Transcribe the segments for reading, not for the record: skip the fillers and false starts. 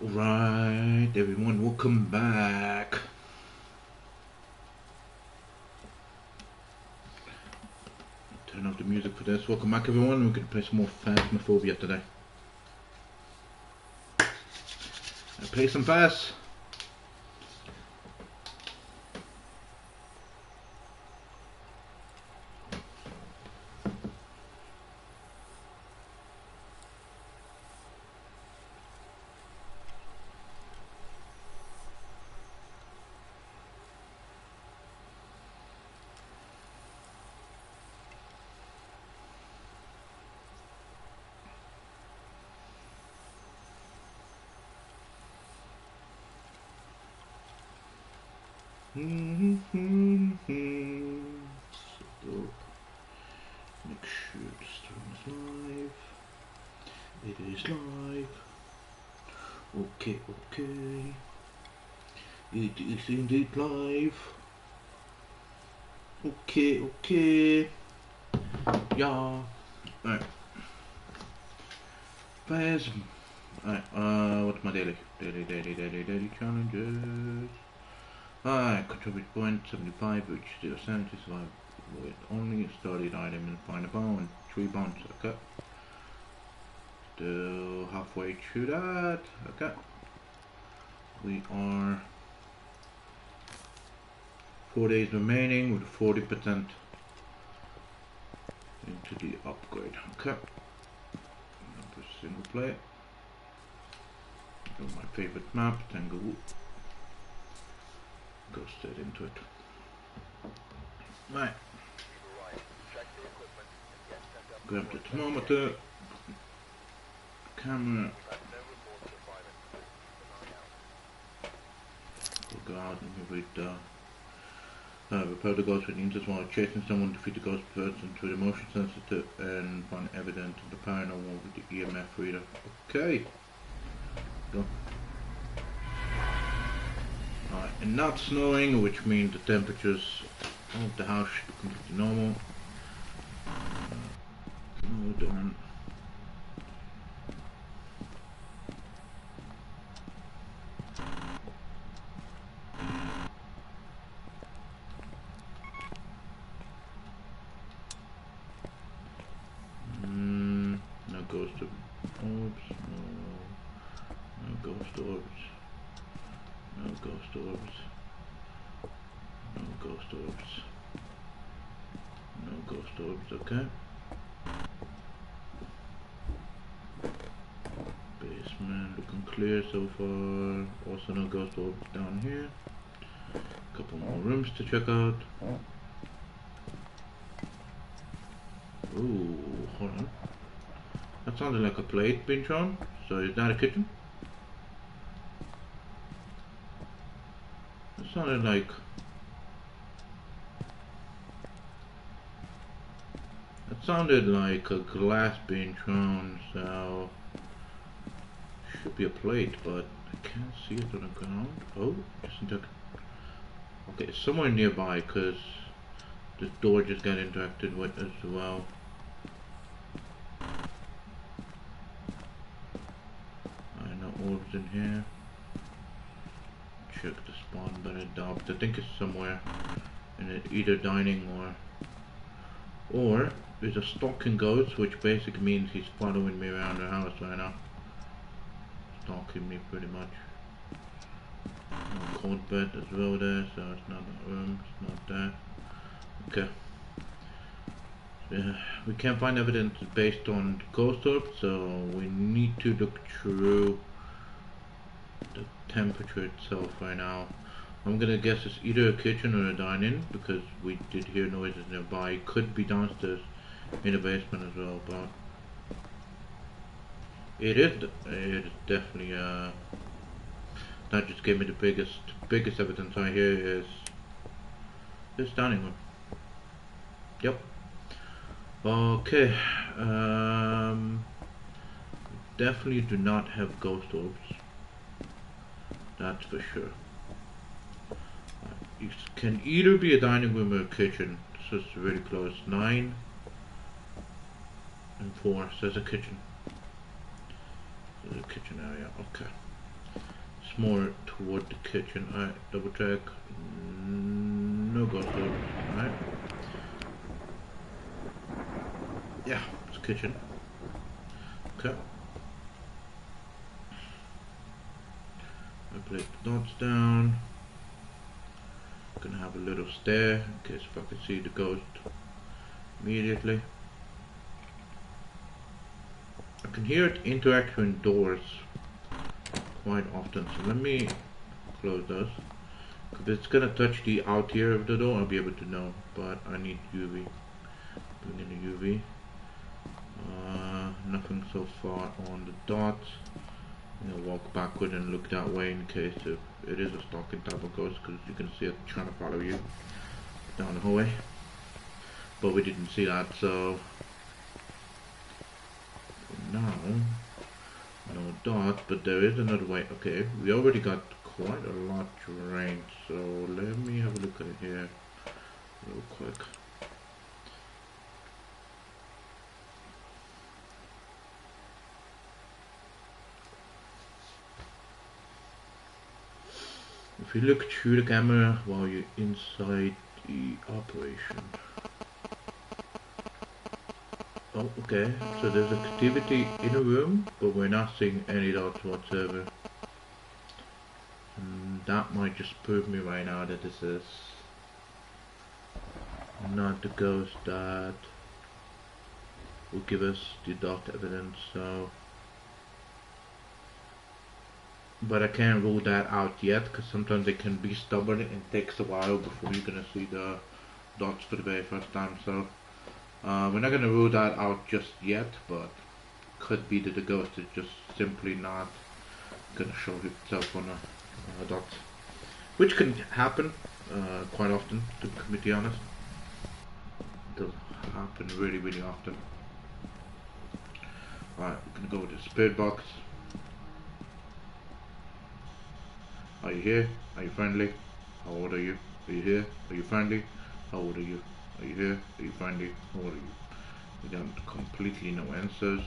Alright, everyone, welcome back. Turn off the music for this. Welcome back, everyone. We're going to play some more Phasmaphobia today. I play some Phas. So make sure the stream is live. It is live. Okay. It is indeed live. Okay. Yeah. Alright. Phas. Alright, what's my daily? Daily challenges. I contribute 0.75, which is 75 with only a studied item and find a bone. 3 bones, okay. Still halfway through that, okay. We are 4 days remaining with 40% into the upgrade, okay. Number single player. Go my favorite map, Tango. Go straight into it. Right. Grab the thermometer, camera. We'll go out and read repel the ghost with inches while chasing someone, defeat the ghost person through the motion sensitive and find evidence of the paranormal with the EMF reader. Okay. Go. And not snowing, which means the temperatures of the house should be completely normal. Hold on. No ghost orbs. No ghost orbs. No ghost orbs. No ghost orbs. No ghost orbs, okay. Basement looking clear so far. Also no ghost orbs down here. Couple more rooms to check out. Ooh, hold on. That sounded like a plate being thrown. So is that a kitchen? That sounded like... That sounded like a glass being thrown, so... Should be a plate, but I can't see it on the ground. Oh, just in okay, it's somewhere nearby, because this door just got interacted with as well. Orbs in here. Check the spawn, but I doubt. I think it's somewhere in it, either dining or there's a stalking ghost, which basically means he's following me around the house right now, stalking me pretty much. No cold bed as well there, so it's not that room. It's not that. Okay. We can't find evidence based on ghost orb, so we need to look through the temperature itself right now. I'm gonna guess it's either a kitchen or a dine-in because we did hear noises nearby. It could be downstairs in the basement as well, but it is definitely that just gave me the biggest evidence I hear is this dining room. Yep. Okay. Definitely do not have ghost orbs. That's for sure. It can either be a dining room or a kitchen. This is really close. 9 and 4 says a kitchen. There's a kitchen area. Okay. It's more toward the kitchen. Alright, double check. No ghost orbs. Alright. Yeah, it's kitchen. Okay. I place the dots down. Gonna have a little stare in case if I can see the ghost immediately. I can hear it interact with doors quite often, so let me close those. If it's gonna touch the out here of the door, I'll be able to know, but I need UV. Bring in the UV. Nothing so far on the dots. I'm gonna walk backward and look that way in case if it is a stalking type of ghost, because you can see it trying to follow you down the hallway. But we didn't see that, so now no dots, but there is another way. Okay, we already got quite a lot drained, so let me have a look at it here real quick. If you look through the camera while you're inside the operation. Oh, okay, so there's activity in a room, but we're not seeing any dots whatsoever. And that might just prove me right now that this is not the ghost that will give us the dot evidence, so. But I can't rule that out yet, because sometimes they can be stubborn and it takes a while before you're gonna see the dots for the very first time, so we're not gonna rule that out just yet, but could be that the ghost is just simply not gonna show itself on a dot, which can happen quite often, to be honest. It doesn't happen really often. Alright, we're gonna go with the spirit box. Are you here? Are you friendly? How old are you? Are you here? Are you friendly? How old are you? Are you here? Are you friendly? How old are you? We got completely no answers.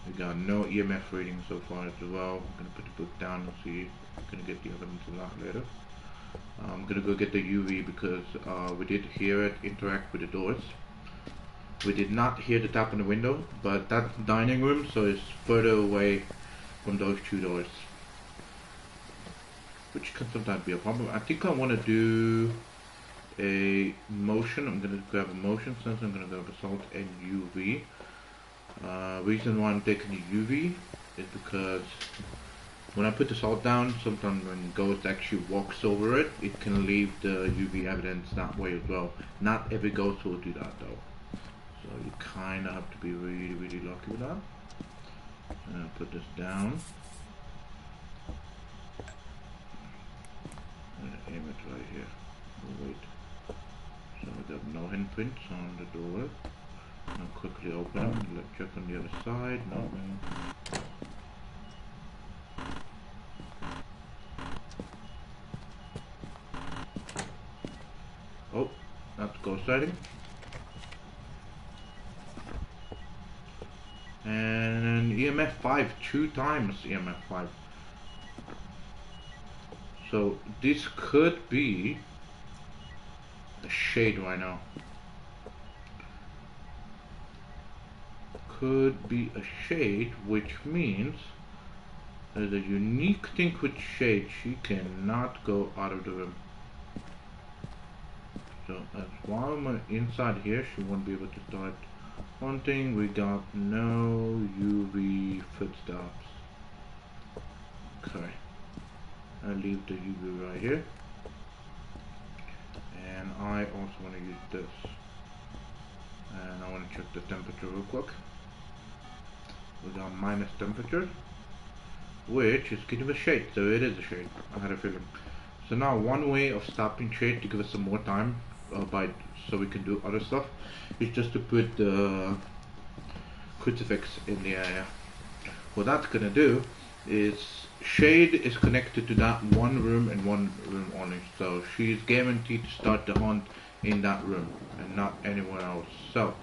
We got no EMF reading so far as well. I'm gonna put the book down and see. I'm gonna get the evidence of that later. I'm gonna go get the UV because we did hear it interact with the doors. We did not hear the tap on the window, but that's the dining room, so it's further away from those two doors, which can sometimes be a problem. I think I want to do a motion. I'm going to grab a motion sensor. I'm going to grab assault and UV. Reason why I'm taking the UV is because when I put the salt down, sometimes when ghost actually walks over it, it can leave the UV evidence that way as well. Not every ghost will do that though, so you kind of have to be really lucky with that. And I'll put this down. Aim it right here. Oh, wait. So we got no handprints on the door. I'll quickly open it. Let's check on the other side. No. Oh, that's ghost sighting. And EMF 5, 2 times EMF 5. So this could be a shade right now. Could be a shade, which means there's a unique thing with shade. She cannot go out of the room. So as while I'm inside here, she won't be able to start hunting. We got no UV footsteps. Okay. I'll leave the UV right here. And I also want to use this. And I want to check the temperature real quick. We got minus temperature, which is giving a shade, so it is a shade. I had a feeling. So now one way of stopping shade to give us some more time, so we can do other stuff, is just to put the crucifix in the area. What that's gonna do is shade is connected to that one room and one room only, so she's guaranteed to start the hunt in that room and not anywhere else. So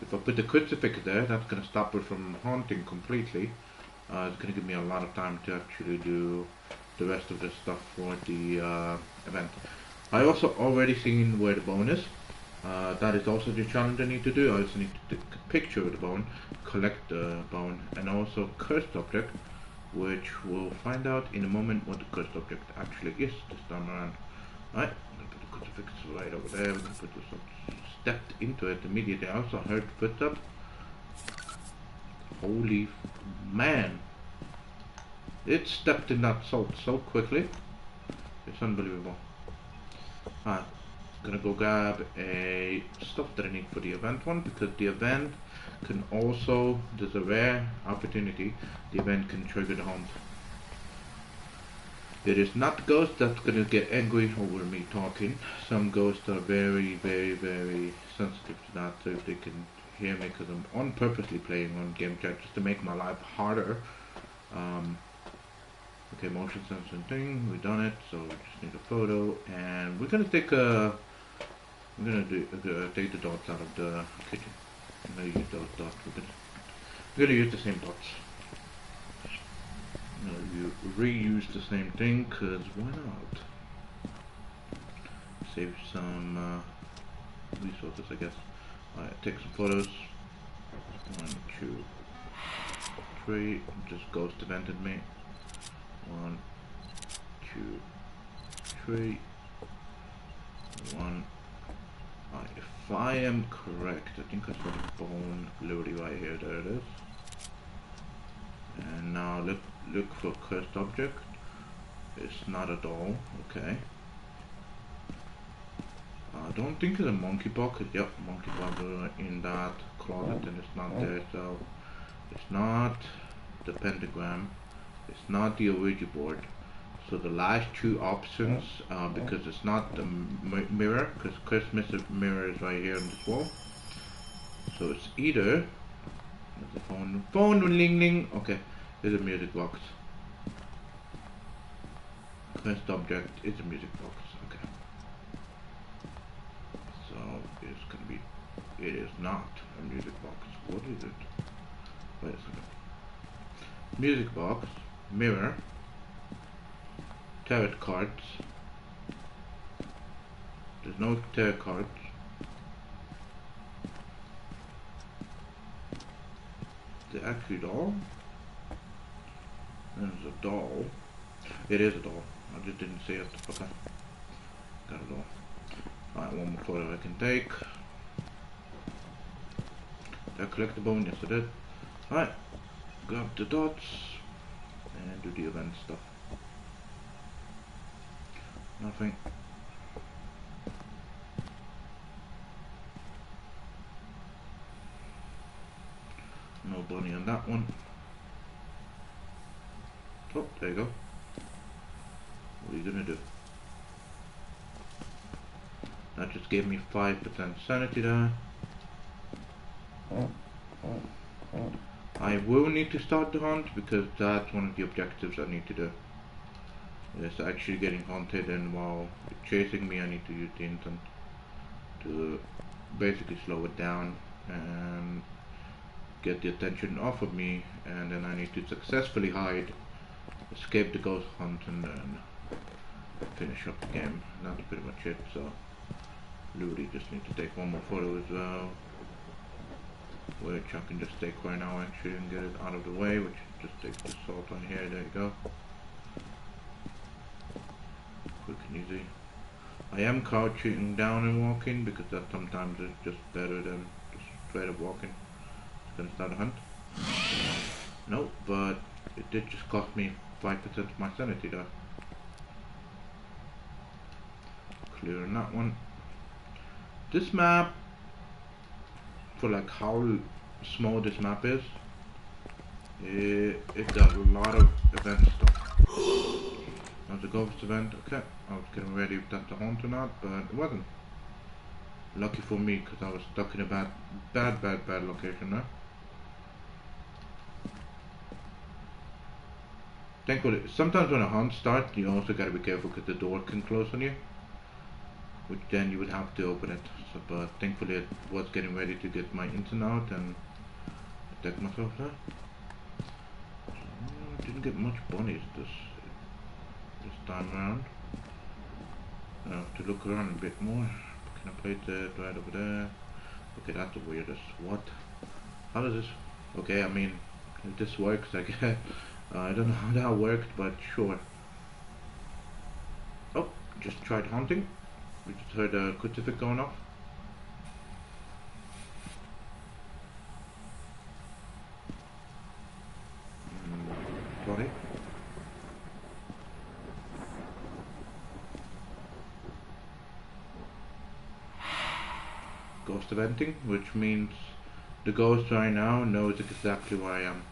if I put the crucifix there, that's gonna stop her from haunting completely. It's gonna give me a lot of time to actually do the rest of the stuff for the event. I also already seen where the bone is. That is also the challenge I need to do. I also need to take a picture of the bone, collect the bone, and also cursed object, which we'll find out in a moment what the cursed object actually is this time around. Alright, I'm gonna put the crucifix right over there. We're gonna put this up, stepped into it immediately. I also heard footsteps. Holy man! It stepped in that salt so quickly. It's unbelievable. Alright, gonna go grab a stuff that I need for the event one, because the event can also, there's a rare opportunity, the event can trigger the hunt. It is not the ghost that's gonna get angry over me talking. Some ghosts are very sensitive to that, so if they can hear me, because I'm unpurposely playing on game chat just to make my life harder. Okay, motion sensing thing, we've done it, so we just need a photo, and we're gonna take a, I'm gonna take the dots out of the kitchen. I'm gonna use those dots. We're gonna use the same dots. You reuse the same thing, cause why not? Save some resources, I guess. Alright, take some photos. 1, 2, 3. Just ghost evented me. 1, 2, 3. 1. If I am correct, I think I saw the bone literally right here. There it is. And now look for cursed object. It's not a doll. Okay. I don't think it's a monkey box. Yep, monkey box in that closet, and it's not there. So it's not the pentagram. It's not the Ouija board. So the last two options, because it's not the mirror, because Christmas mirror is right here on this wall. So it's either, there's the phone ling ling. Okay, it's a music box. Cursed object is a music box. Okay. So it's gonna be, it is not a music box. What is it? Wait a second. Music box, mirror, tarot cards. There's no tarot cards. The actual doll. There's a doll. It is a doll. I just didn't see it. Okay. Got a doll. Alright, one more photo I can take. Did I collect the bone? Yes, I did. Alright. Grab the dots and do the event stuff. Nothing. No bunny on that one. Oh, there you go. What are you gonna do? That just gave me 5% sanity there. I will need to start the hunt, because that's one of the objectives I need to do. It's actually getting hunted, and while chasing me I need to use the intent to basically slow it down and get the attention off of me, and then I need to successfully hide, escape the ghost hunt, and then finish up the game. That's pretty much it. So literally just need to take one more photo as well, which I can just take right now actually and get it out of the way, which just takes the salt on here. There you go. Quick and easy. I am crouching down and walking, because that sometimes is just better than just straight up walking. It's gonna start a hunt. Nope, but it did just cost me 5% of my sanity there. Clearing that one. This map, for like how small this map is, it does a lot of event stuff. That's a ghost event. Okay, I was getting ready if that's a haunt or not, but it wasn't. Lucky for me, because I was stuck in a bad location there. Thankfully, sometimes when a hunt starts, you also gotta be careful, because the door can close on you, which then you would have to open it. So, but thankfully I was getting ready to get my intern out and protect myself there. So, didn't get much bunnies this. this time around. I have to look around a bit more. Can I place it right over there? Okay, that's the weirdest. What? How does this? Okay, I mean, if this works, I guess. I don't know how that worked, but sure. Oh, just tried hunting. We just heard a crucifix going off. Sorry. Ghost eventing, which means the ghost right now knows exactly where I am.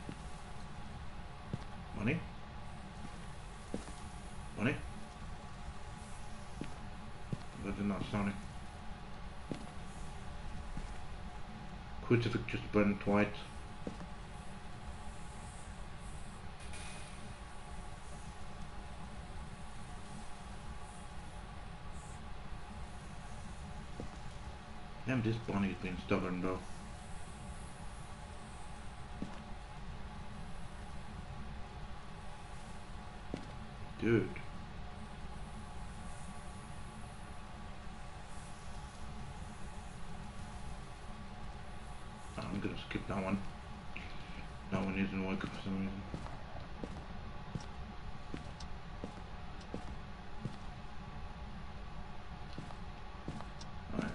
Money? Money? But they're not sounding. Crucifix just burned twice. Damn, this bunny's been stubborn, bro. Dude. I'm gonna skip that one. That one isn't working for some reason.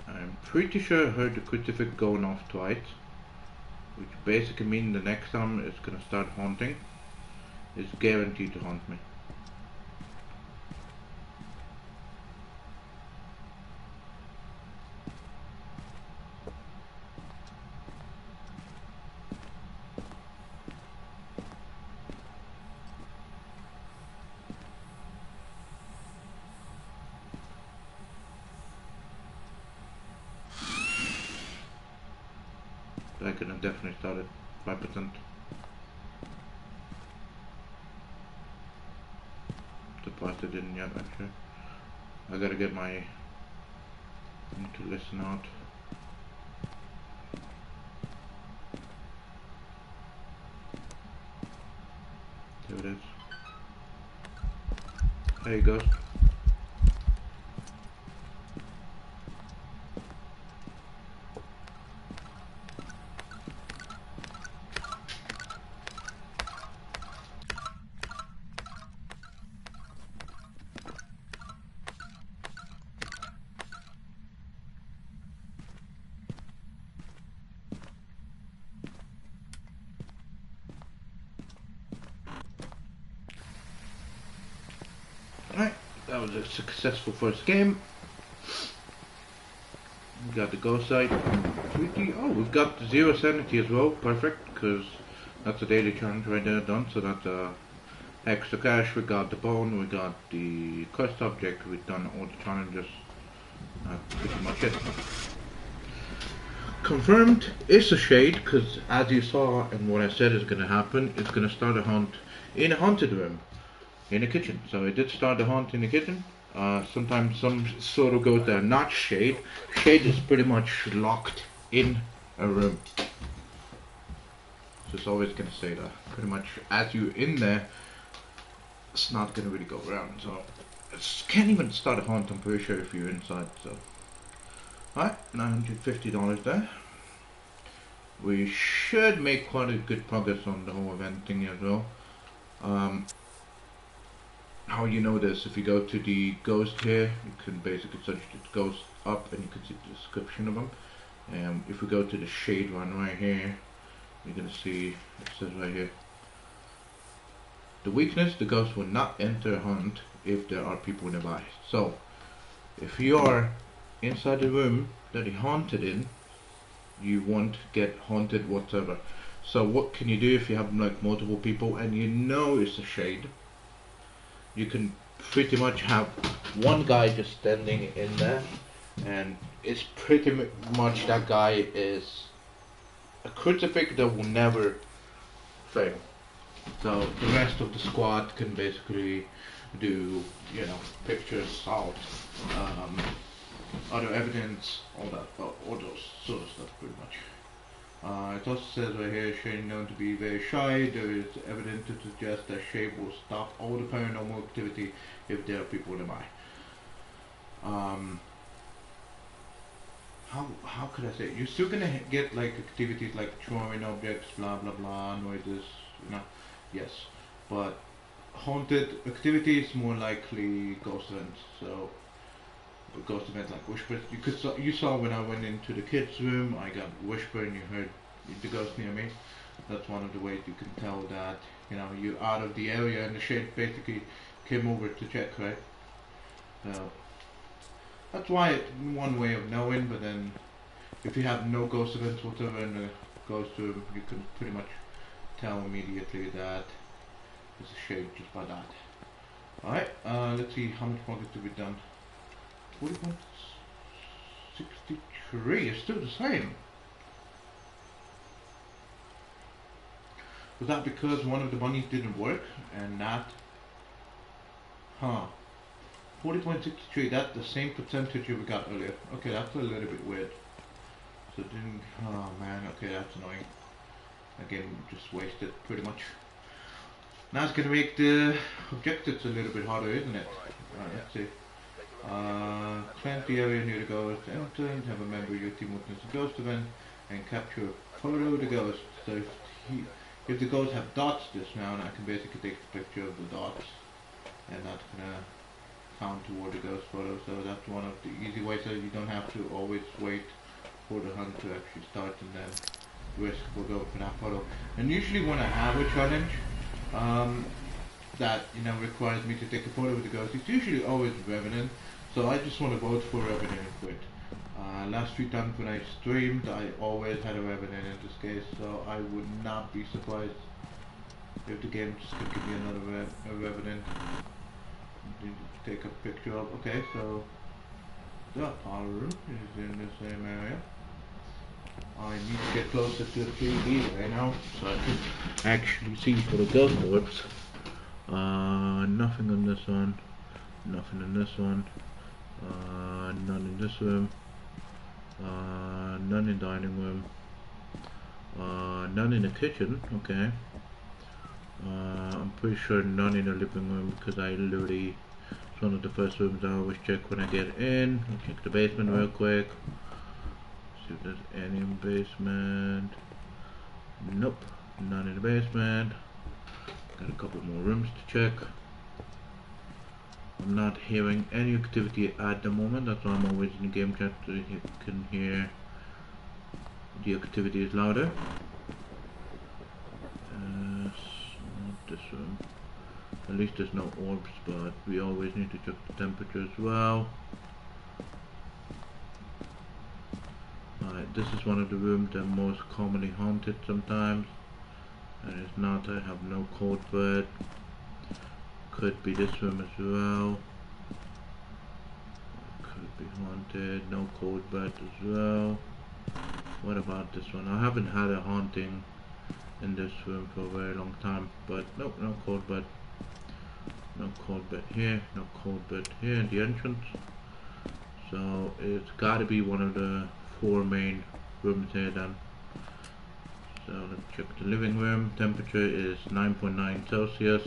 I'm pretty sure I heard the crucifix going off twice, which basically means the next time it's gonna start haunting. It's guaranteed to haunt me. I could have definitely started 5%. Surprised I didn't yet, actually. I gotta get my... I need to listen out. There it is. There you go. Alright, that was a successful first game. We got the ghost site. Oh, we've got 0 sanity as well. Perfect, because that's a daily challenge right there done. So that's extra cash. We got the bone. We got the quest object. We've done all the challenges. That's pretty much it. Confirmed, it's a shade, because as you saw and what I said is going to happen, it's going to start a hunt in a haunted room. In the kitchen. So I did start the hunt in the kitchen. Sometimes some sort of ghosts that are not shade. Shade is pretty much locked in a room. So it's always gonna say that. Pretty much as you're in there, it's not gonna really go around. So it can't even start a hunt, I'm pretty sure, if you're inside. So alright, $950 there. We should make quite a good progress on the whole event thing as well. How you know this, if you go to the ghost here, you can basically search the ghost up and you can see the description of them. If we go to the shade one right here, you're gonna see it says right here, the weakness, the ghost will not enter a hunt if there are people nearby. So if you are inside the room that he haunted in, you won't get haunted whatsoever. So what can you do if you have like multiple people and you know it's a shade? You can pretty much have one guy just standing in there, and it's pretty much that guy is a crucifix that will never fail. So the rest of the squad can basically do, you know, pictures, salt, other evidence, all that, all those sort of stuff, pretty much. It also says right here, Shane known to be very shy. There is evidence to suggest that Shane will stop all the paranormal activity if there are people nearby. Um, how could I say it? You're still gonna get like activities like throwing objects, blah blah blah, noises, you know. Yes, but haunted activities more likely ghost events. So ghost events like whispers. You saw when I went into the kids' room, I got whisper and you heard the ghost near me. That's one of the ways you can tell that you're out of the area and the shade basically came over to check, right? So that's why it's one way of knowing. But then if you have no ghost events whatsoever in the ghost room, you can pretty much tell immediately that it's a shade just by that. Alright, let's see how much progress have we done. 40.63 is still the same. Was that because one of the bunnies didn't work and not? Huh. 40.63, that's the same percentage we got earlier. Okay, that's a little bit weird. So it didn't, oh man, okay, that's annoying. Again, just wasted pretty much. Now it's gonna make the objectives a little bit harder, isn't it? Alright, let's see. Cleanse the area near the ghost, enter and have a member of your team witness a ghost event and capture a photo of the ghost. So if the ghosts have dots this round, I can basically take a picture of the dots and that's gonna count toward the ghost photo. So that's one of the easy ways, so you don't have to always wait for the hunt to actually start and then risk for going for that photo. And usually when I have a challenge that requires me to take a photo with the ghost, it's usually always Revenant. So I just want to vote for Revenant and quit. Last 3 times when I streamed, I always had a Revenant in this case, so I would not be surprised if the game just could give me another Revenant to take a picture of. Okay, so the power room is in the same area. I need to get closer to the 3D right now so I can actually see for the ghost orbs. Nothing on this one, nothing in this one, none in this room, none in dining room, none in the kitchen. Okay, I'm pretty sure none in the living room because I literally, it's one of the first rooms I always check when I get in. I'll check the basement real quick, see if there's any in the basement. Nope, none in the basement. Got a couple more rooms to check. I'm not hearing any activity at the moment, that's why I'm always in the game chat so you can hear the activity is louder. Not this room. At least there's no orbs, but we always need to check the temperature as well. Alright, this is one of the rooms that are most commonly haunted sometimes. And it's not, I have no code for it. Could be this room as well. Could be haunted, no code bed as well. What about this one? I haven't had a haunting in this room for a very long time, but nope, no code bed. No code bed here, no code bed here in the entrance. So it's gotta be one of the 4 main rooms here then. So let's check the living room. Temperature is 9.9 Celsius.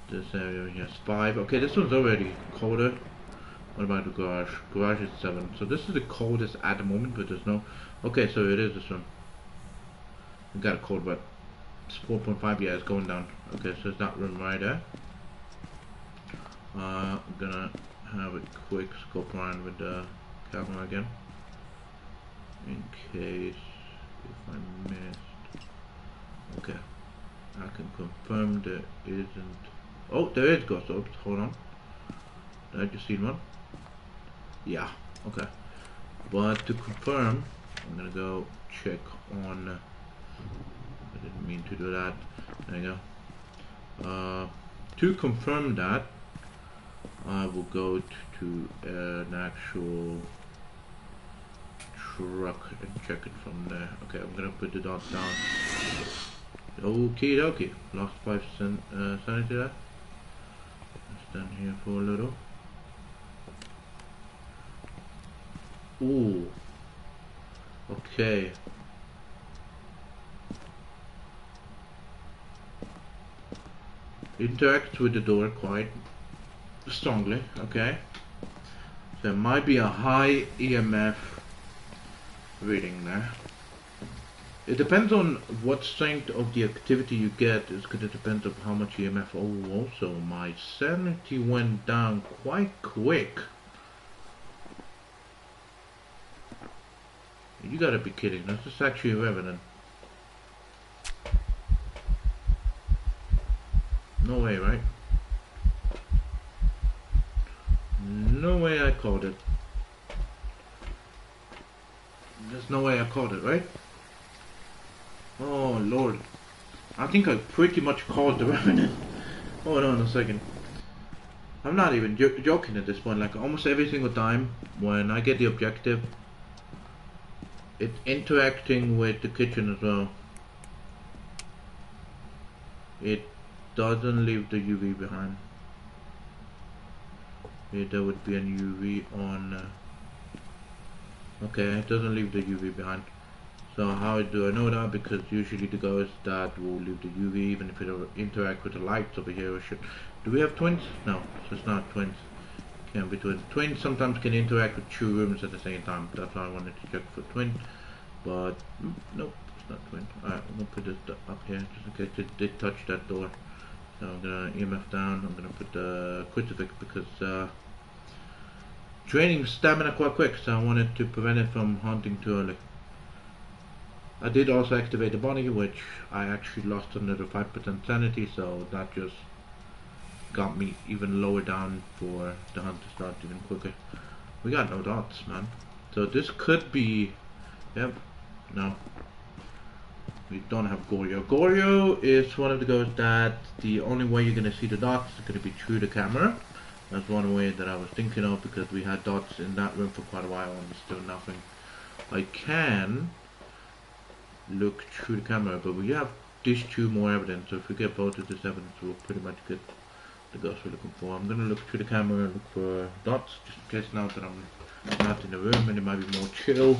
This area here is 5. Okay, this one's already colder. What about the garage? Garage is 7. So this is the coldest at the moment, but there's no... Okay, so it is this one. We got a cold, but it's 4.5. Yeah, it's going down. Okay, so it's that room right there. I'm gonna have a quick scope around with the camera again, in case if I missed. Okay, I can confirm there isn't. Oh, there is ghost orbs. Hold on. Did I just see one? Yeah. Okay. But to confirm, I'm gonna go check on. I didn't mean to do that. There you go. To confirm that, I will go to an actual truck and check it from there. Okay, I'm gonna put the dots down. Okie dokie. Lost 5 sanity there. Stand here for a little. Ooh. Okay. Interacts with the door quite strongly. Okay. There might be a high EMF reading there. It depends on what strength of the activity you get. It's going to depend on how much EMF. Oh, also my sanity went down quite quick. You gotta be kidding. This is actually Revenant. No way, right? No way I called it. There's no way I called it, right? Oh lord. I think I pretty much called the Revenant. Hold on a second. I'm not even joking at this point. Like almost every single time when I get the objective, it's interacting with the kitchen as well. It doesn't leave the UV behind. Yeah, there would be an UV on. Okay, it doesn't leave the UV behind. So how do I know that? Because usually the ghost that will leave the UV even if it interact with the lights over here. Do we have twins? No, so it's not twins. Can't be twins. Twins sometimes can interact with two rooms at the same time. That's why I wanted to check for twin. But nope, it's not twin. Alright, I'm gonna put it up here just in case it did touch that door. So I'm gonna EMF down. I'm gonna put the crucifix because draining stamina quite quick, so I wanted to prevent it from haunting too early. I did also activate the body, which I actually lost another 5% sanity, so that just got me even lower down for the hunt to start even quicker. We got no dots, man. So this could be... Yep. No. We don't have Goryo. Goryo is one of the ghosts that the only way you're going to see the dots is going to be through the camera. That's one way that I was thinking of because we had dots in that room for quite a while and still nothing. I can look through the camera, but we have these two more evidence, so if we get both of this evidence we'll pretty much get the ghost we're looking for. I'm gonna look through the camera and look for dots just in case now that I'm not in the room and it might be more chill.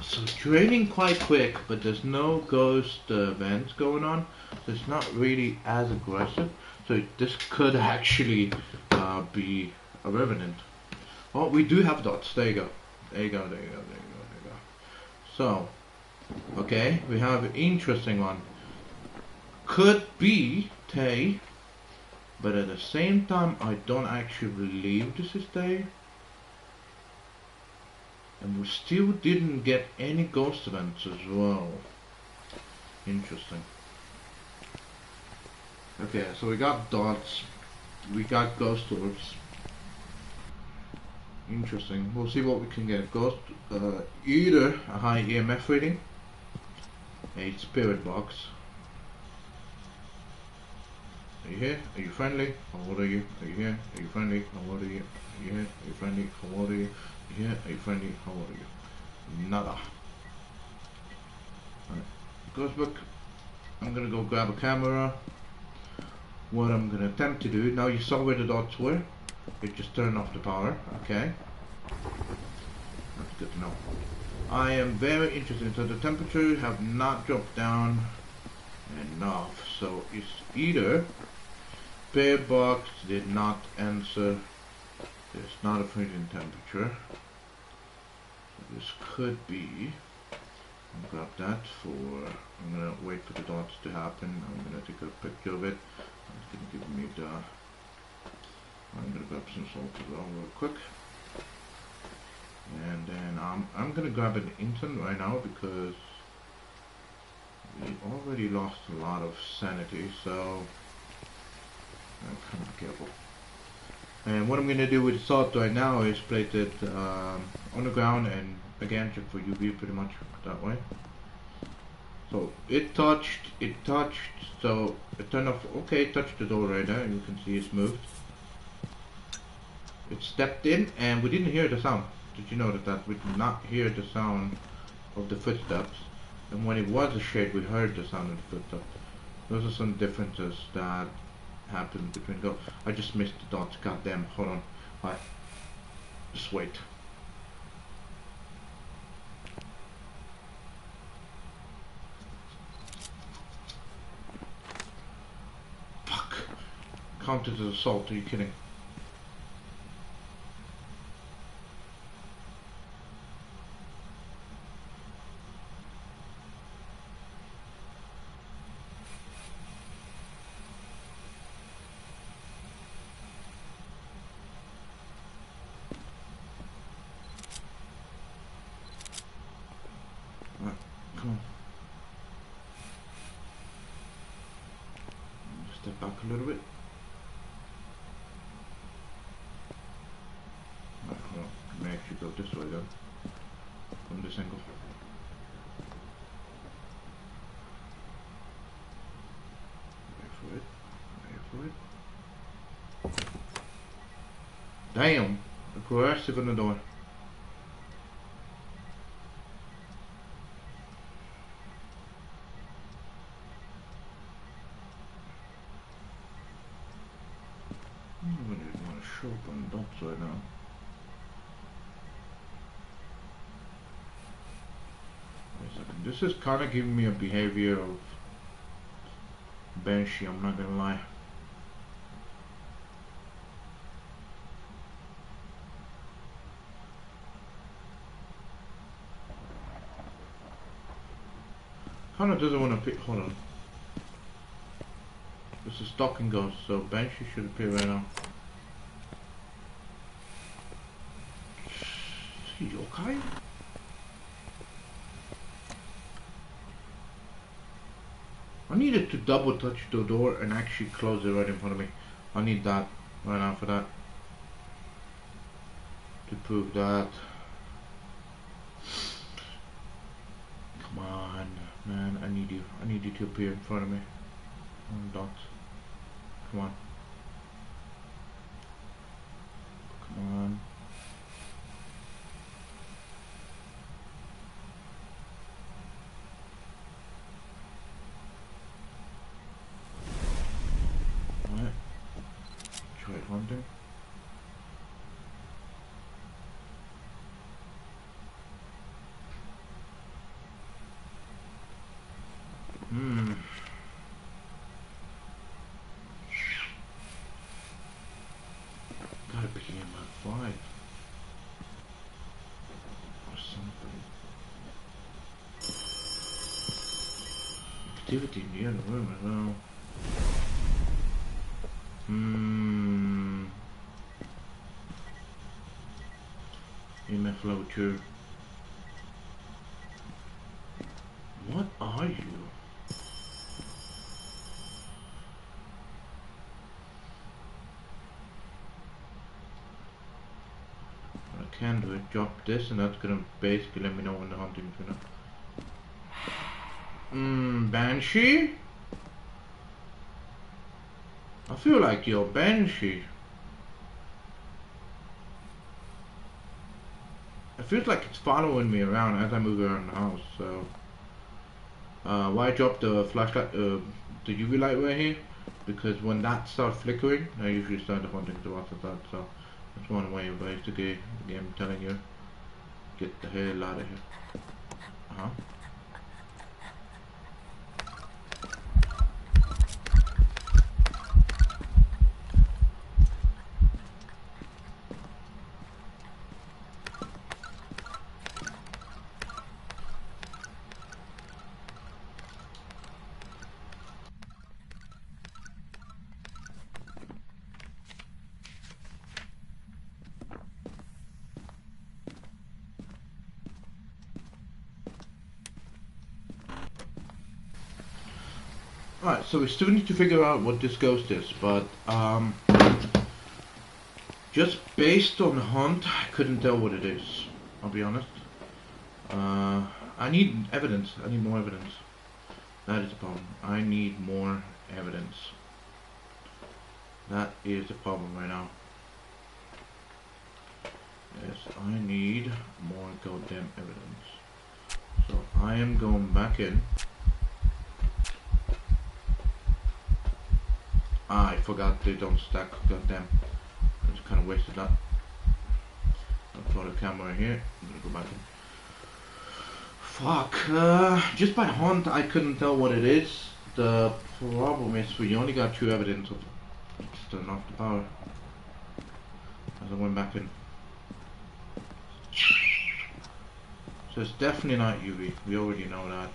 So draining quite quick, but there's no ghost events going on, so it's not really as aggressive. So this could actually be a revenant. Oh, we do have dots. There you go. There you go. There you go. There you go. There you go. So, okay, we have an interesting one. Could be Tay, but at the same time, I don't actually believe this is Tay. And we still didn't get any ghost events as well. Interesting. Okay, so we got dots, we got ghost orbs. Interesting. We'll see what we can get. Ghost, either a high EMF reading, a spirit box. Are you here? Are you friendly? How old are you? Are you here? Are you friendly? How old are you? Are you here? Are you friendly? How old are you? Are you here? Are you friendly? How old are you? Nada. Alright. Ghost book. I'm gonna go grab a camera. What I'm gonna attempt to do, now you saw where the dots were, it just turned off the power, okay, that's good to know. I am very interested, so the temperature have not dropped down enough, so it's either pair box did not answer, there's not a freezing temperature, so this could be, I'll grab that for, I'm gonna wait for the dots to happen, I'm gonna take a picture of it. It's going to give me the, I'm going to grab some salt as well real quick, and then I'm going to grab an instant right now because we already lost a lot of sanity, so I'm kind of careful. And what I'm going to do with the salt right now is place it on the ground and again check for UV pretty much that way. So it touched, so it turned off, okay, it touched the door right there, you can see it's moved. It stepped in and we didn't hear the sound. Did you notice that? We did not hear the sound of the footsteps. And when it was a shade, we heard the sound of the footsteps. Those are some differences that happened between go. I just missed the dots, goddamn, hold on. Alright, just wait. counted as assault. Are you kidding? Right, come on. Step back a little bit. Right, hold on. Let me actually go this way then. From this angle. Wait for it. Wait for it. Damn! Aggressive on the door. I don't really want to show up on dots right now. Wait a second. This is kind of giving me a behavior of Banshee, I'm not gonna lie. Hunter doesn't want to pick. Hold on. This is stalking ghost, so Banshee should appear right now. Is he okay? I needed to double touch the door and actually close it right in front of me. I need that right now for that. To prove that. Come on, man, I need you. I need you to appear in front of me. On dots. Come on. Come on. Alright. Try hunting. Gotta be in my 5 or something. Activity in the other room as well. EMF level 2. What are you? I can do it. Drop this, and that's gonna basically let me know when the hunting's gonna. Banshee? I feel like you're Banshee. It feels like it's following me around as I move around the house, so. Why drop the flashlight, the UV light right here? Because when that starts flickering, I usually start the hunting to watch that, so. That's one way of basically the game telling you, get the hell out of here. Alright, so we still need to figure out what this ghost is, but just based on the hunt, I couldn't tell what it is, I'll be honest. I need evidence, I need more evidence. That is the problem. I need more evidence. That is the problem right now. Yes, I need more goddamn evidence. So I am going back in. I forgot they don't stack, goddamn. I just kind of wasted that. I'll put a camera here. I'm gonna go back in. Fuck, just by hunt I couldn't tell what it is. The problem is we only got 2 evidence of Let's turn off the power as I went back in. So it's definitely not UV. We already know that.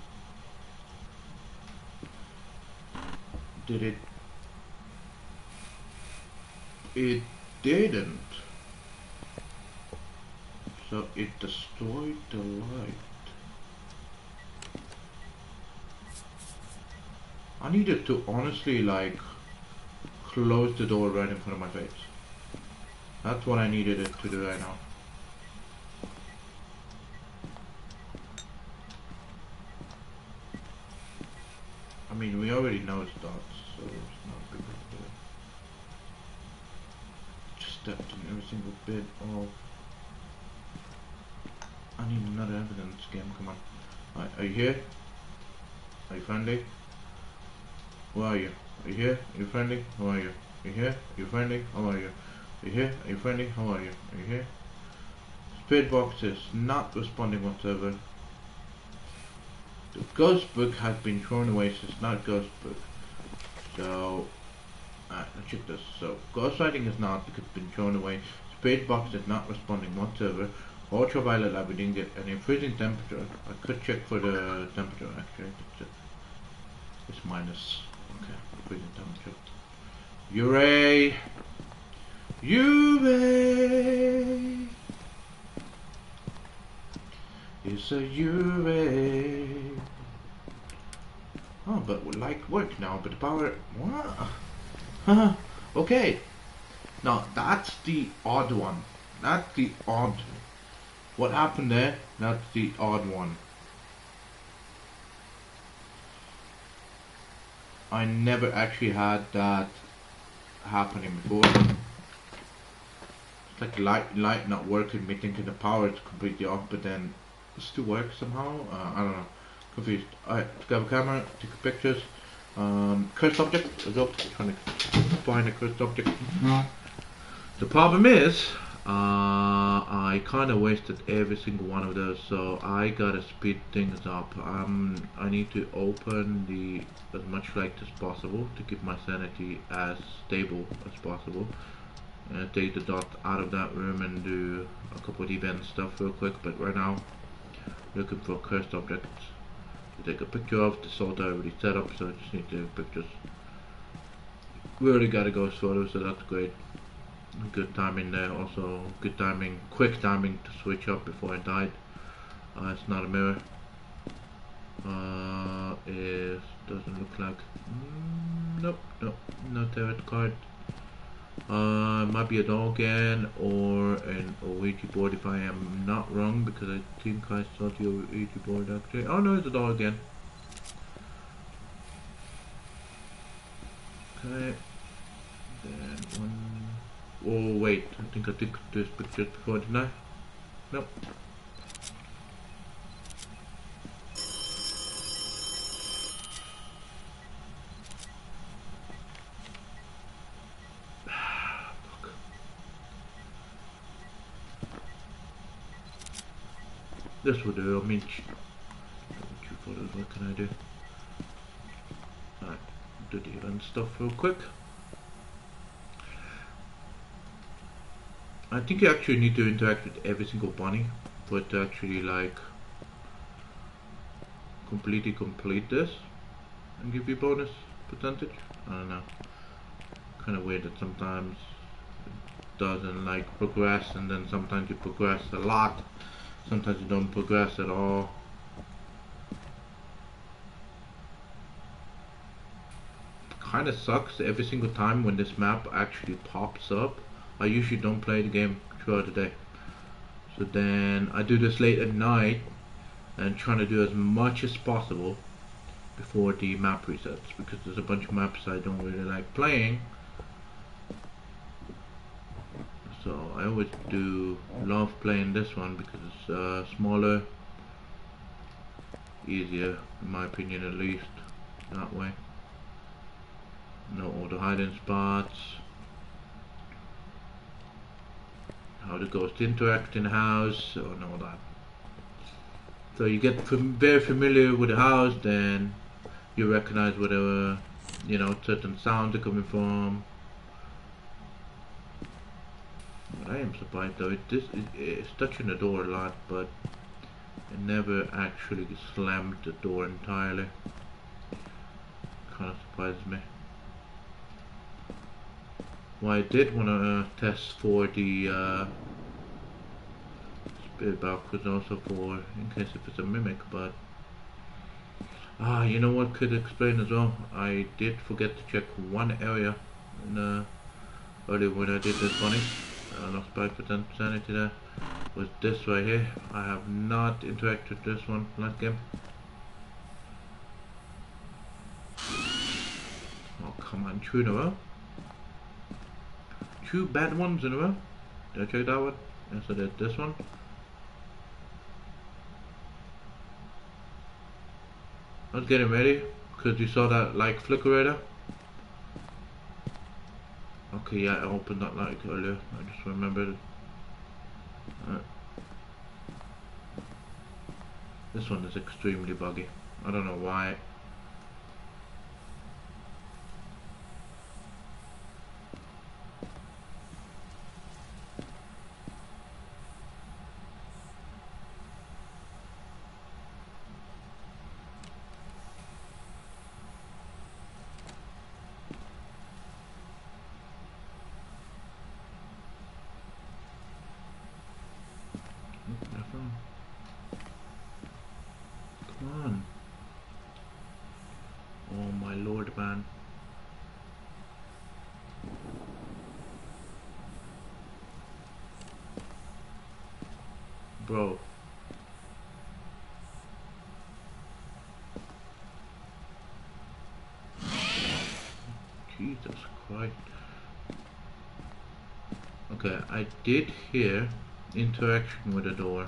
Did it? It didn't. So it destroyed the light. I needed to honestly like close the door right in front of my face. That's what I needed it to do right now. I mean, we already know it's dots, so it's not a big deal. Just stepped in every single bit of... I need another evidence game, come on. Alright, are you here? Are you friendly? Where are you? Are you here? Are you friendly? How are you? Are you here? Are you friendly? How are you? Are you here? Are you friendly? How are you? Are you here? Spirit box is not responding whatsoever. The ghost book has been thrown away, so it's not a ghost book. So, let's check this. So, ghost writing is not because it's been thrown away. Spirit box is not responding whatsoever. Ultraviolet lab, we didn't get any freezing temperature. I could check for the temperature actually. It's minus. Okay, freezing temperature. Uray! Uray! It's a Uray! Oh, but we like work now, but the power... What? Okay. Now, that's the odd one. That's the odd. What happened there? That's the odd one. I never actually had that happening before. It's like light not working, me thinking the power is completely off, but then it still works somehow. I don't know. Confused. Alright, let's grab a camera, take pictures. Cursed object. Let's go. Trying to find a cursed object. The problem is, I kind of wasted every single one of those, so I gotta speed things up. I need to open as much light as possible to keep my sanity as stable as possible. Take the dot out of that room and do a couple of event stuff real quick, but right now, looking for cursed objects to take a picture of. The salt I already set up, so I just need to take pictures. We already got a ghost photo, so that's great. Good timing there, also good timing, quick timing to switch up before I died. It's not a mirror. It doesn't look like... nope, no tarot card. Might be a doll again, or an Ouija board if I am not wrong, because I think I saw the Ouija board actually. Oh no, it's a doll again. Okay. Then one... oh wait, I think I took this picture before, didn't I? Nope. Fuck. This will do, I mean... two photos, what can I do? Alright, do the event stuff real quick. I think you actually need to interact with every single bunny for it to actually like completely complete this and give you bonus percentage. I don't know. Kind of weird that sometimes it doesn't like progress, and then sometimes you progress a lot, sometimes you don't progress at all. Kind of sucks every single time when this map actually pops up. I usually don't play the game throughout the day, so then I do this late at night and trying to do as much as possible before the map resets, because there's a bunch of maps I don't really like playing, so I always do love playing this one because it's smaller, easier in my opinion, at least that way. No auto hiding spots. How the ghosts interact in the house, and all that. So you get very familiar with the house, then you recognize whatever, you know, certain sounds are coming from. I am surprised though. It's touching the door a lot, but it never actually slammed the door entirely. Kind of surprises me. Well, I did want to test for the spirit box was also for in case if it's a mimic, but you know what could explain as well. I did forget to check one area in earlier when I did this bunny. I lost 5% sanity there. Was this right here. I have not interacted with this one last game. Oh come on, 2 in a row. 2 bad ones in a row. Did I check that one? Yes I did. This one. I was getting ready because you saw that light flicker right there. Okay, yeah, I opened that light earlier. I just remembered. This one is extremely buggy. I don't know why. Nothing. Come on. Oh my lord, man. Bro. Jesus Christ. Okay, I did hear interaction with the door.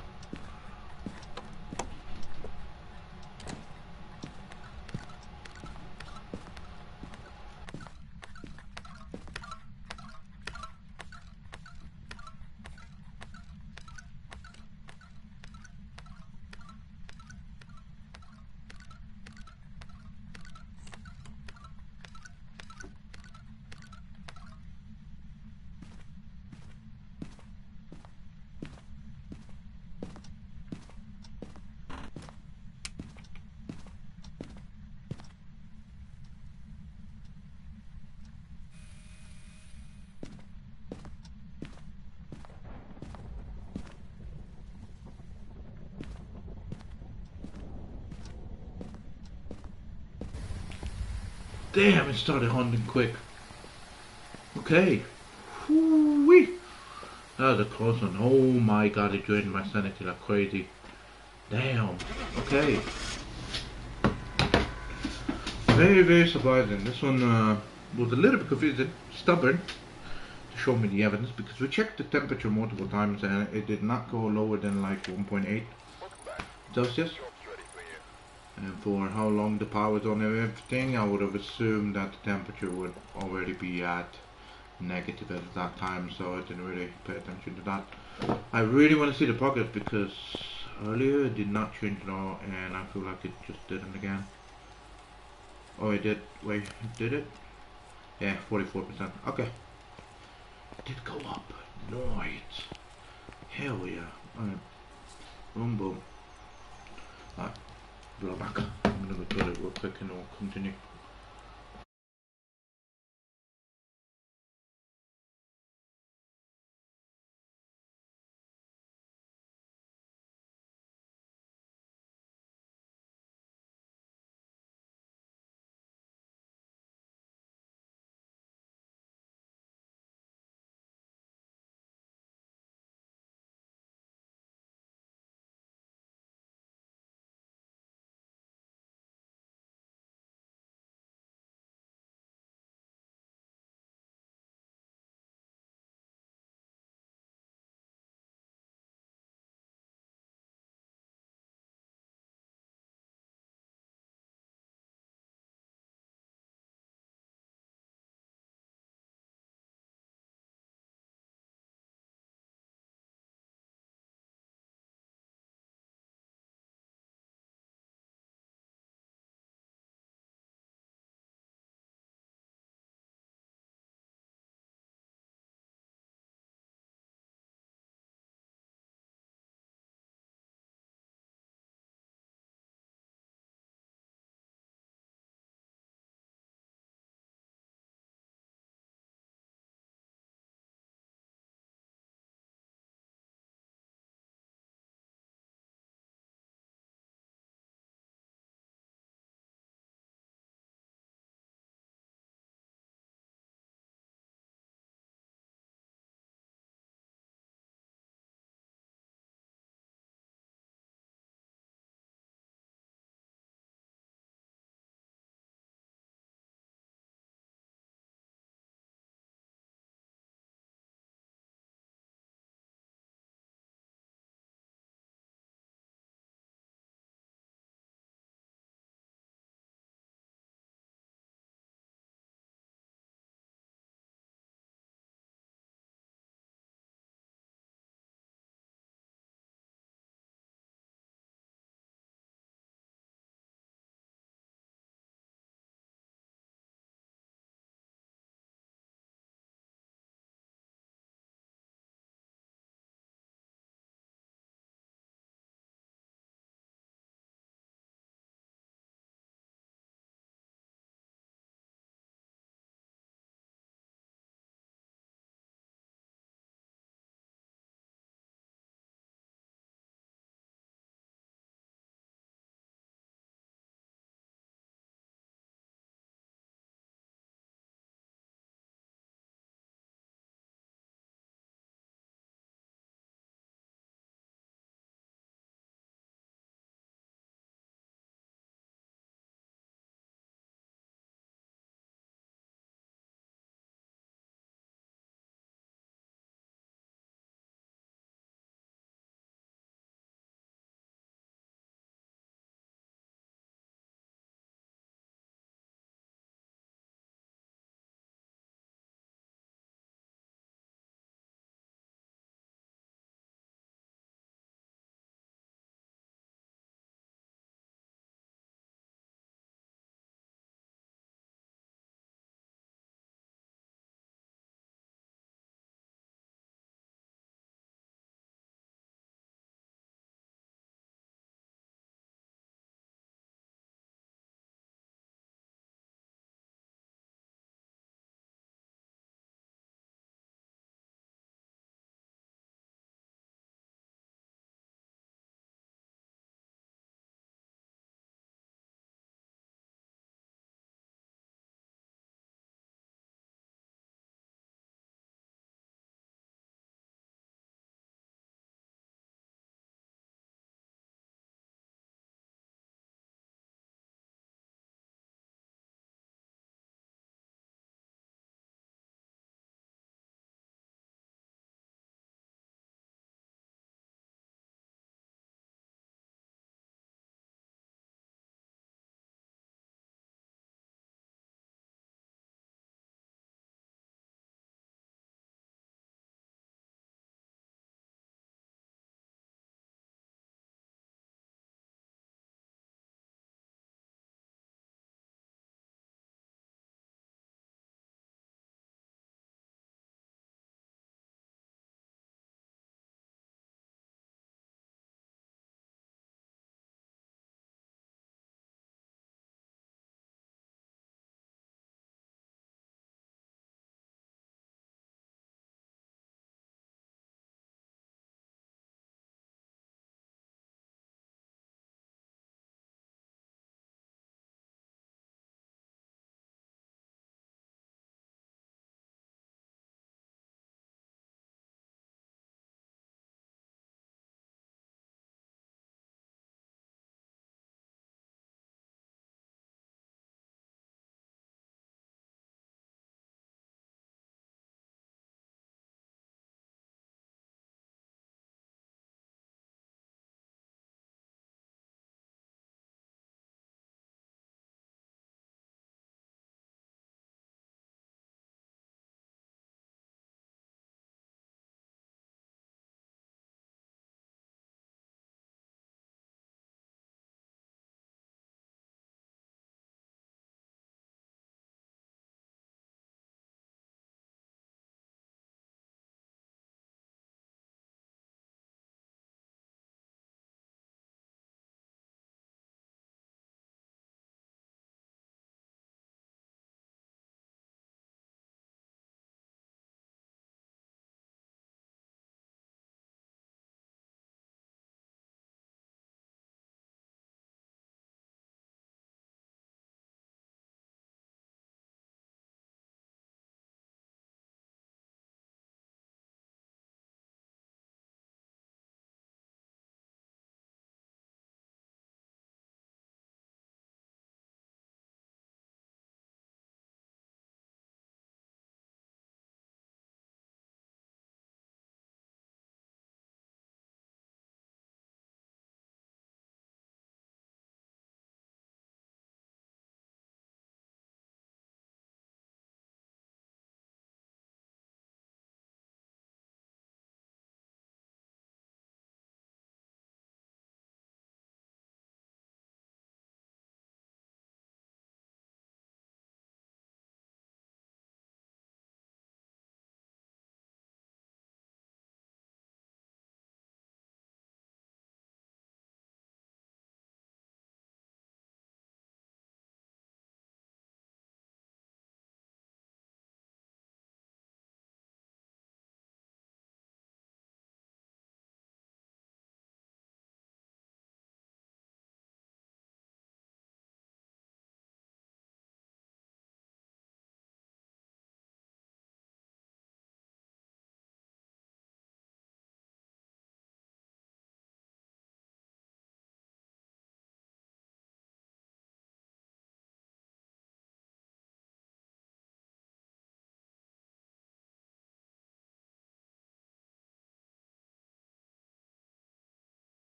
Damn, it started hunting quick. Okay. Whoo-wee. That was a close one. Oh my god, it drained my sanity like crazy. Damn. Okay. Very, very surprising. This one was a little bit confusing. Stubborn to show me the evidence because we checked the temperature multiple times and it did not go lower than like 1.8 Celsius. And for how long the power was on and everything, I would have assumed that the temperature would already be at negative at that time, so I didn't really pay attention to that. I really want to see the progress because earlier it did not change at all and I feel like it just didn't again. Oh, it did. Wait, did it? Yeah, 44%. Okay. It did go up. Nice. Hell yeah. Alright. Boom, boom. Alright. Blow back. I'm gonna go to the toilet real quick and we'll continue.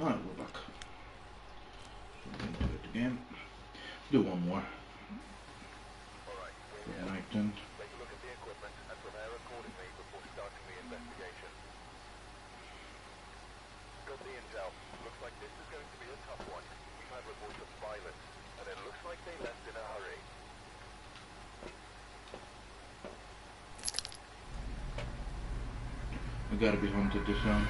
Alright, we're back. Jump into it again. Do one more. Alright, Good night then. take a look at the equipment and prepare accordingly before starting the investigation. Got the intel. Looks like this is going to be a tough one. We've had reports of violence, and it looks like they left in a hurry. We gotta be hunted this time.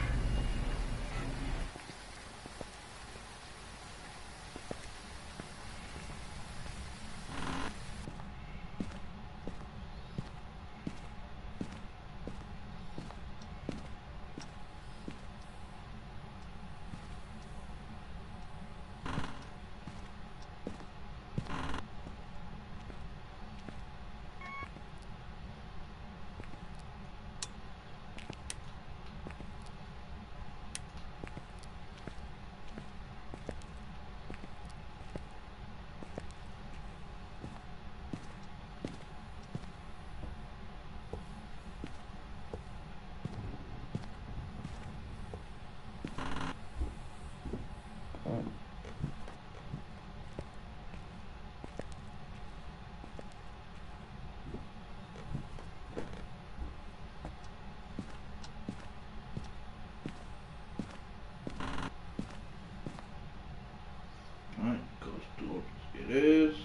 Alright, goes towards it is.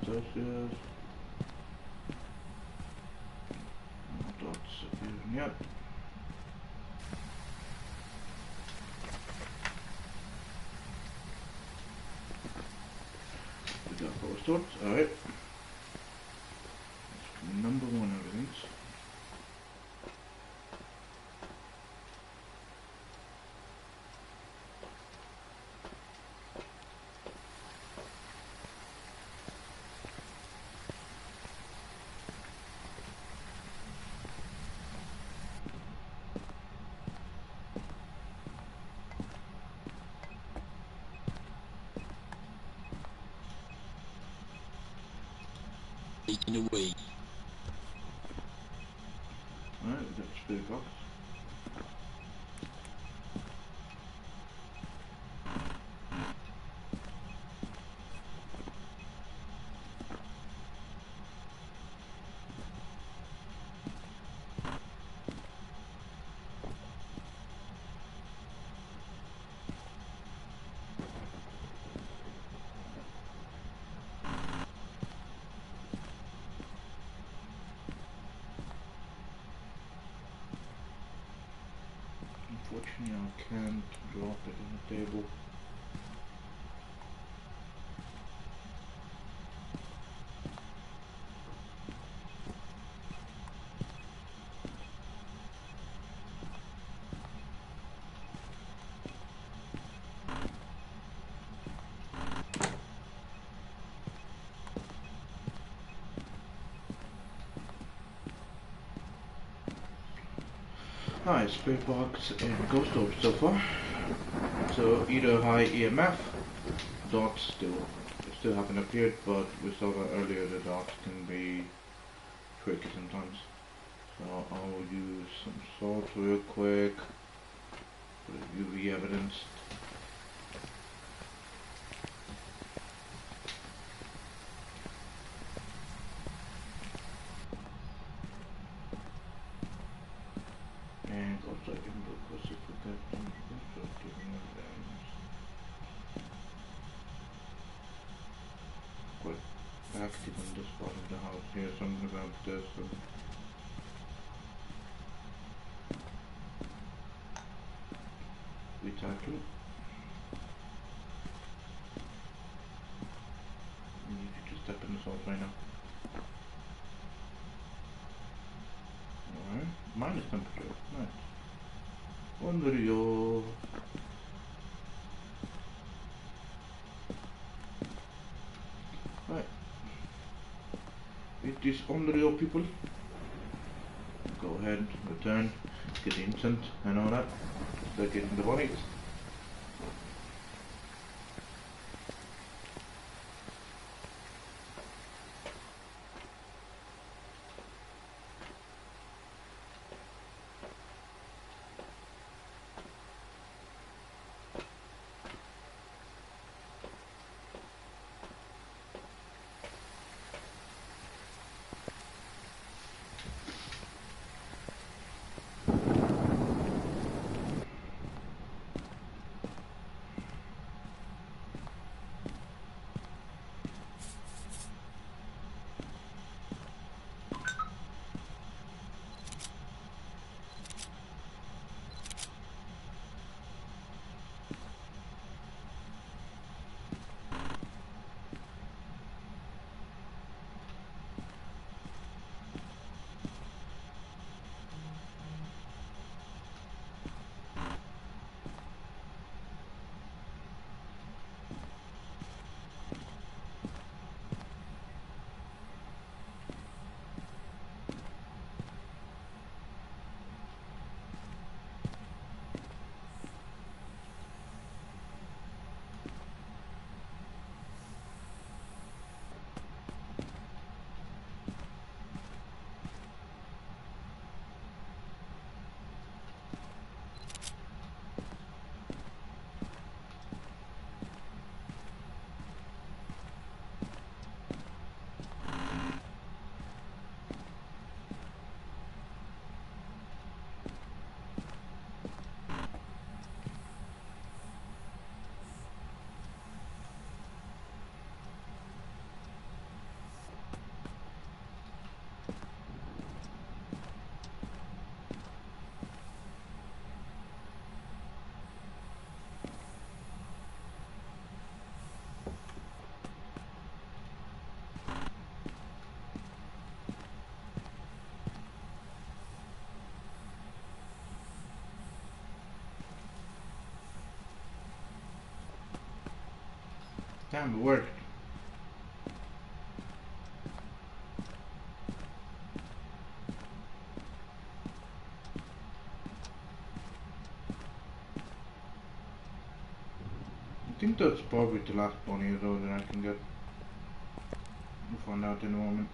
Celsius. No dots appearing yet. We got power starts, alright. Number one evidence. Taken away. Alright, we got the spirit box. Unfortunately, I can't drop it on the table. Alright, spirit box and ghost orb so far. So either high EMF, dots still haven't appeared, but we saw that earlier the dots can be tricky sometimes. So I'll use some salt real quick for the UV evidence. And also I can look for if we get some constructive evidence. Quite active on this part of the house here, something about this. We tackle. You need to just step in the salt right now. Alright, minus temperature, nice. Unreal. Right. With these unreal people, go ahead, return, get the incense and all that. Start getting the bodies. Damn, it worked. I think that's probably the last bunny though that I can get. We'll find out in a moment.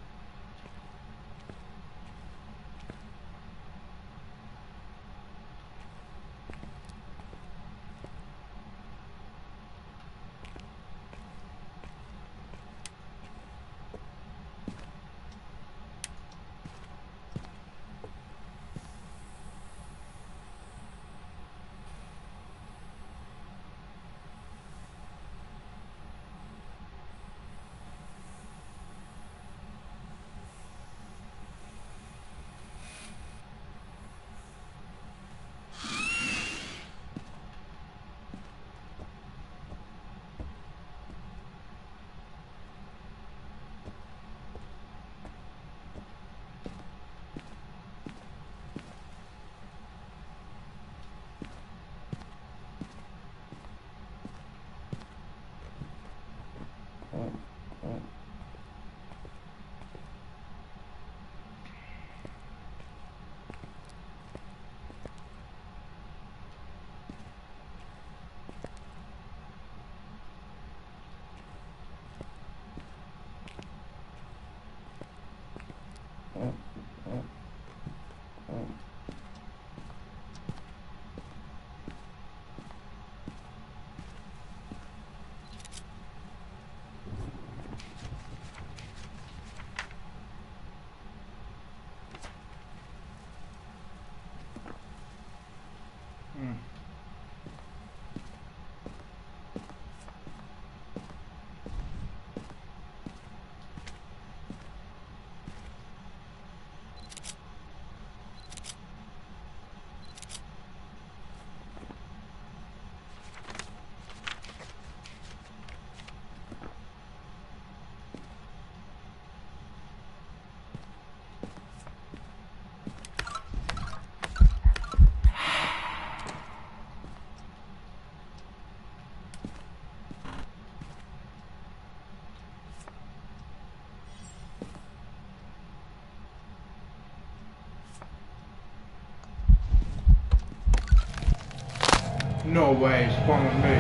No way, spawn on me.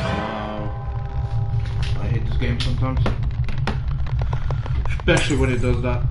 Wow. I hate this game sometimes. Especially when it does that.